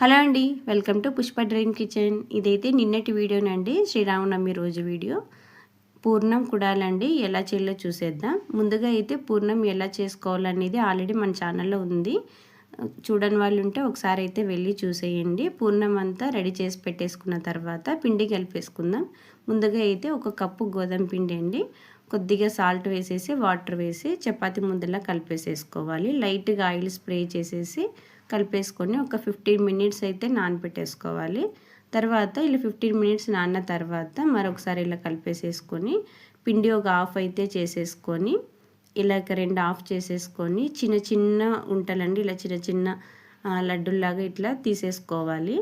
Hello అండి, welcome to Pushpa dream kitchen. ఇదైతే నిన్నటి వీడియోనండి, శ్రీరామనవమి రోజు వీడియో. పూర్ణం కుడాలండి, ఎలా చేయాలో చూసేద్దాం. ముందుగా అయితే పూర్ణం ఎలా చేసుకోవాలనేది ఆల్రెడీ మన ఛానల్లో ఉంది. చూడని వాళ్ళు ఉంటే ఒకసారి అయితే వెళ్ళి చూసేయండి. పూర్ణం అంతా రెడీ చేసి పెట్టేసుకున్న తర్వాత పిండి కలిపేసుకుందాం. ముందుగా అయితే ఒక కప్పు గోధుమ పిండి అండి, కొద్దిగా సాల్ట్ వేసేసి వాటర్ వేసి చపాతీ ముద్దలా కలిపేసేసుకోవాలి. లైట్గా ఆయిల్ స్ప్రే చేసేసి కలిపేసుకొని ఒక 15 మినిట్స్ అయితే నానబెట్టేసుకోవాలి. తర్వాత ఇలా 15 మినిట్స్ నానిన తర్వాత మరొకసారి ఇలా కలిపేసేసుకొని పిండి ఒక హాఫ్ అయితే చేసేసుకొని ఇలా 2 హాఫ్ చేసేసుకొని చిన్న చిన్న ఉంటలండి, ఇలా చిన్న చిన్న లడ్డుల్లాగా ఇట్లా తీసేసుకోవాలి.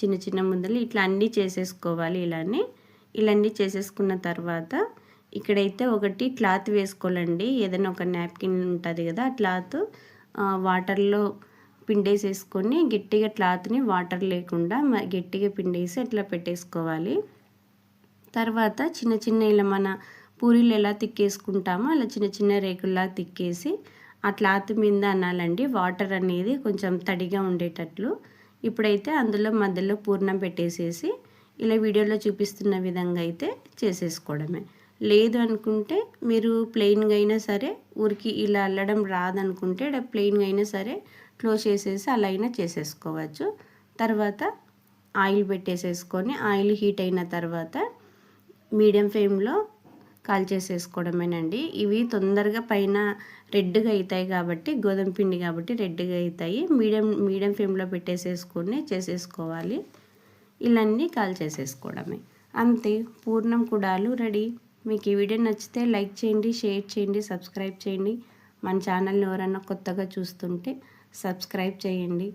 చిన్న చిన్న ముద్దలు ఇట్లా అన్నీ చేసేసుకోవాలి. ఇలా అన్నీ చేసేసుకున్న తర్వాత ఇక్కడైతే ఒకటి క్లాత్ వేసుకోవాలండి. ఏదైనా ఒక నాప్కిన్ ఉంటుంది కదా, ఆ క్లాత్ వాటర్లో పిండేసేసుకొని గట్టిగా క్లాత్ని వాటర్ లేకుండా గట్టిగా పిండేసి అట్లా పెట్టేసుకోవాలి. తర్వాత చిన్న చిన్న ఇలా మన పూరీలు ఎలా తిక్కేసుకుంటామో అలా చిన్న చిన్న రేకుల్లా తిక్కేసి ఆ క్లాత్ మీద అనాలండి, వాటర్ అనేది కొంచెం తడిగా ఉండేటట్లు. ఇప్పుడైతే అందులో మధ్యలో పూర్ణం పెట్టేసేసి ఇలా వీడియోలో చూపిస్తున్న విధంగా అయితే చేసేసుకోవడమే. లేదు అనుకుంటే మీరు ప్లెయిన్గా అయినా సరే, ఊరికి ఇలా అల్లడం రాదనుకుంటే ప్లెయిన్గా అయినా సరే క్లోజ్ చేసేసి అలా అయినా చేసేసుకోవచ్చు. తర్వాత ఆయిల్ పెట్టేసేసుకొని ఆయిల్ హీట్ అయిన తర్వాత మీడియం ఫ్లేమ్లో కాల్చేసేసుకోవడమేనండి. ఇవి తొందరగా పైన రెడ్గా అవుతాయి కాబట్టి, గోధుమ పిండి కాబట్టి రెడ్గా అవుతాయి. మీడియం ఫ్లేమ్లో పెట్టేసేసుకొని చేసేసుకోవాలి. ఇలాన్నీ కాల్చేసేసుకోవడమే, అంతే. పూర్ణం కుడాలు రెడీ. మీకు ఈ వీడియో నచ్చితే లైక్ చేయండి, షేర్ చేయండి, సబ్స్క్రైబ్ చేయండి. మన ఛానల్ని ఎవరైనా కొత్తగా చూస్తుంటే సబ్స్క్రైబ్ చేయండి.